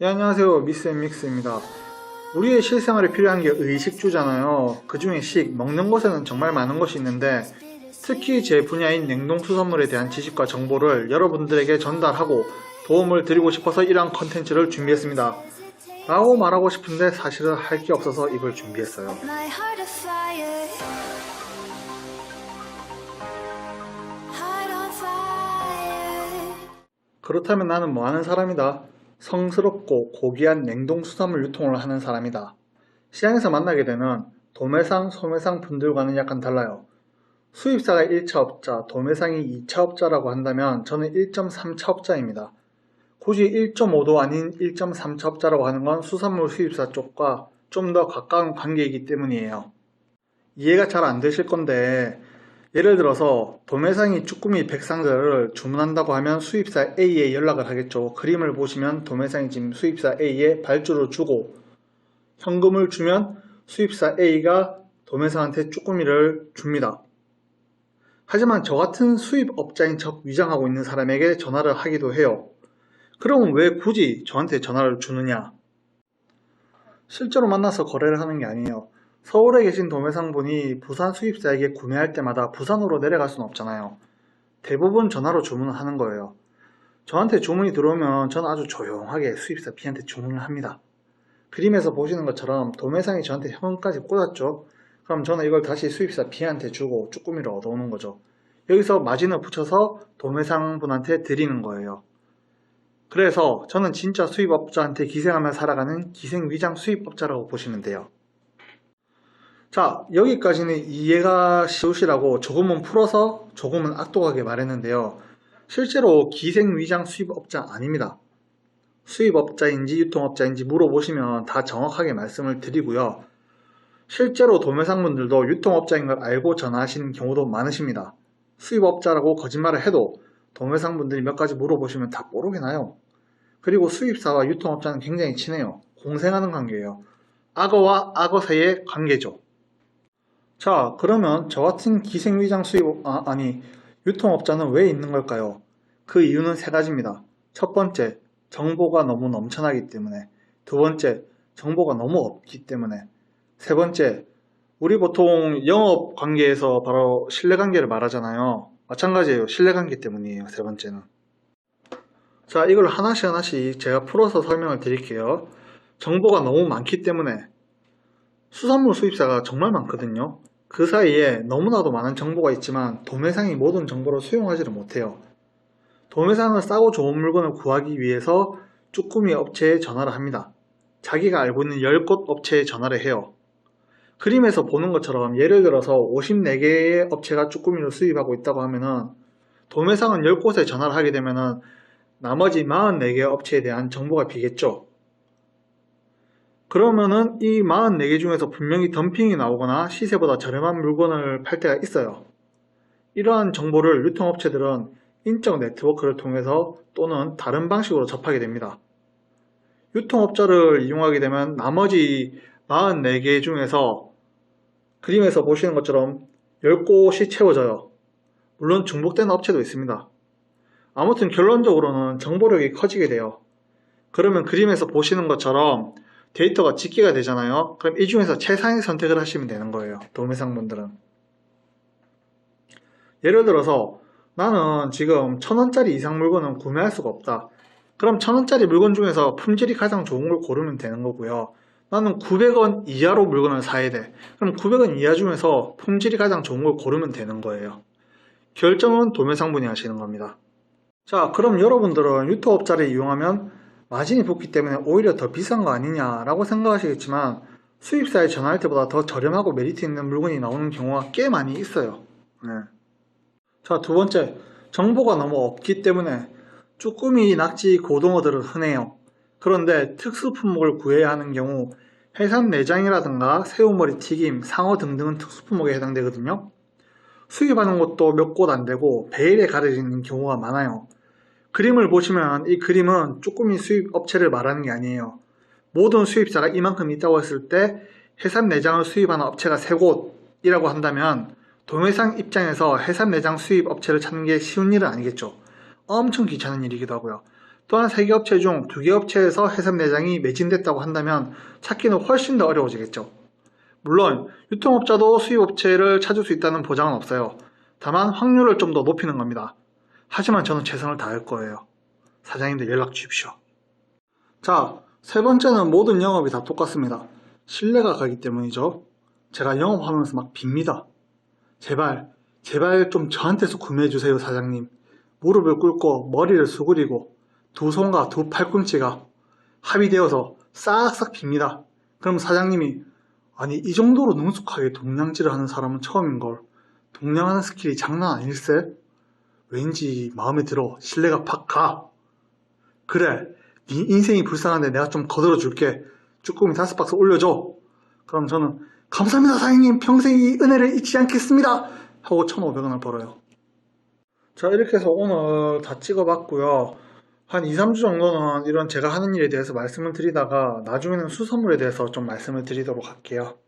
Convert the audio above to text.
네, 안녕하세요. 미스앤믹스입니다. 우리의 실생활에 필요한 게 의식주잖아요. 그 중에 식, 먹는 것에는 정말 많은 것이 있는데 특히 제 분야인 냉동수산물에 대한 지식과 정보를 여러분들에게 전달하고 도움을 드리고 싶어서 이러한 컨텐츠를 준비했습니다. 라고 말하고 싶은데 사실은 할 게 없어서 이걸 준비했어요. 그렇다면 나는 뭐 하는 사람이다? 성스럽고 고귀한 냉동수산물 유통을 하는 사람이다. 시장에서 만나게 되는 도매상, 소매상 분들과는 약간 달라요. 수입사가 1차업자, 도매상이 2차업자라고 한다면 저는 1.3차업자입니다. 굳이 1.5도 아닌 1.3차업자라고 하는 건 수산물 수입사 쪽과 좀 더 가까운 관계이기 때문이에요. 이해가 잘 안 되실 건데 예를 들어서 도매상이 쭈꾸미 100상자를 주문한다고 하면 수입사 A에 연락을 하겠죠. 그림을 보시면 도매상이 지금 수입사 A에 발주를 주고 현금을 주면 수입사 A가 도매상한테 쭈꾸미를 줍니다. 하지만 저 같은 수입업자인 척 위장하고 있는 사람에게 전화를 하기도 해요. 그럼 왜 굳이 저한테 전화를 주느냐? 실제로 만나서 거래를 하는 게 아니에요. 서울에 계신 도매상분이 부산 수입사에게 구매할 때마다 부산으로 내려갈 수는 없잖아요. 대부분 전화로 주문을 하는 거예요. 저한테 주문이 들어오면 저는 아주 조용하게 수입사 B한테 주문을 합니다. 그림에서 보시는 것처럼 도매상이 저한테 현금까지 꽂았죠. 그럼 저는 이걸 다시 수입사 B한테 주고 쭈꾸미를 얻어오는 거죠. 여기서 마진을 붙여서 도매상분한테 드리는 거예요. 그래서 저는 진짜 수입업자한테 기생하며 살아가는 기생위장 수입업자라고 보시면 돼요. 자, 여기까지는 이해가 쉬우시라고 조금은 풀어서 조금은 악독하게 말했는데요. 실제로 기생위장 수입업자 아닙니다. 수입업자인지 유통업자인지 물어보시면 다 정확하게 말씀을 드리고요. 실제로 도매상분들도 유통업자인 걸 알고 전화하시는 경우도 많으십니다. 수입업자라고 거짓말을 해도 도매상분들이 몇 가지 물어보시면 다 뽀록이 나요. 그리고 수입사와 유통업자는 굉장히 친해요. 공생하는 관계예요. 악어와 악어 사이의 관계죠. 자, 그러면 저 같은 기생위장 유통업자는 왜 있는 걸까요? 그 이유는 세 가지입니다. 첫 번째, 정보가 너무 넘쳐나기 때문에. 두 번째, 정보가 너무 없기 때문에. 세 번째, 우리 보통 영업 관계에서 바로 신뢰관계를 말하잖아요. 마찬가지예요. 신뢰관계 때문이에요. 세 번째는. 자, 이걸 하나씩 제가 풀어서 설명을 드릴게요. 정보가 너무 많기 때문에 수산물 수입사가 정말 많거든요. 그 사이에 너무나도 많은 정보가 있지만 도매상이 모든 정보를 수용하지를 못해요. 도매상은 싸고 좋은 물건을 구하기 위해서 쭈꾸미 업체에 전화를 합니다. 자기가 알고 있는 10곳 업체에 전화를 해요. 그림에서 보는 것처럼 예를 들어서 54개의 업체가 쭈꾸미를 수입하고 있다고 하면은 도매상은 10곳에 전화를 하게 되면은 나머지 44개의 업체에 대한 정보가 비겠죠. 그러면은 이 44개 중에서 분명히 덤핑이 나오거나 시세보다 저렴한 물건을 팔 때가 있어요. 이러한 정보를 유통업체들은 인적 네트워크를 통해서 또는 다른 방식으로 접하게 됩니다. 유통업자를 이용하게 되면 나머지 44개 중에서 그림에서 보시는 것처럼 10곳이 채워져요. 물론 중복되는 업체도 있습니다. 아무튼 결론적으로는 정보력이 커지게 돼요. 그러면 그림에서 보시는 것처럼 데이터가 집계가 되잖아요. 그럼 이 중에서 최상의 선택을 하시면 되는 거예요. 도매상분들은. 예를 들어서 나는 지금 1000원짜리 이상 물건은 구매할 수가 없다. 그럼 1000원짜리 물건 중에서 품질이 가장 좋은 걸 고르면 되는 거고요. 나는 900원 이하로 물건을 사야 돼. 그럼 900원 이하 중에서 품질이 가장 좋은 걸 고르면 되는 거예요. 결정은 도매상분이 하시는 겁니다. 자, 그럼 여러분들은 유통업자를 이용하면 마진이 붙기 때문에 오히려 더 비싼 거 아니냐라고 생각하시겠지만 수입사에 전화할 때보다 더 저렴하고 메리트 있는 물건이 나오는 경우가 꽤 많이 있어요. 네. 자, 두 번째, 정보가 너무 없기 때문에 쭈꾸미, 낙지, 고등어들은 흔해요. 그런데 특수 품목을 구해야 하는 경우 해삼 내장이라든가 새우머리 튀김, 상어 등등은 특수 품목에 해당되거든요. 수입하는 것도 몇 곳 안 되고 베일에 가려지는 경우가 많아요. 그림을 보시면 이 그림은 쭈꾸미 수입 업체를 말하는 게 아니에요. 모든 수입사가 이만큼 있다고 했을 때 해삼 내장을 수입하는 업체가 3곳이라고 한다면 도매상 입장에서 해삼 내장 수입 업체를 찾는 게 쉬운 일은 아니겠죠. 엄청 귀찮은 일이기도 하고요. 또한 3개 업체 중 2개 업체에서 해삼 내장이 매진됐다고 한다면 찾기는 훨씬 더 어려워지겠죠. 물론 유통업자도 수입업체를 찾을 수 있다는 보장은 없어요. 다만 확률을 좀 더 높이는 겁니다. 하지만 저는 최선을 다할 거예요. 사장님들 연락 주십시오. 자, 세 번째는 모든 영업이 다 똑같습니다. 신뢰가 가기 때문이죠. 제가 영업하면서 막 빕니다. 제발 좀 저한테서 구매해주세요, 사장님. 무릎을 꿇고 머리를 수그리고 두 손과 두 팔꿈치가 합의되어서 싹싹 빕니다. 그럼 사장님이 아니 이 정도로 능숙하게 동냥질을 하는 사람은 처음인걸. 동냥하는 스킬이 장난 아닐세? 왠지 마음에 들어. 신뢰가 팍 가. 그래, 네 인생이 불쌍한데 내가 좀 거들어 줄게. 쭈꾸미 5박스 올려줘. 그럼 저는 감사합니다 사장님, 평생 이 은혜를 잊지 않겠습니다 하고 1,500원을 벌어요. 자, 이렇게 해서 오늘 다 찍어봤고요. 한 2, 3주 정도는 이런 제가 하는 일에 대해서 말씀을 드리다가 나중에는 수선물에 대해서 좀 말씀을 드리도록 할게요.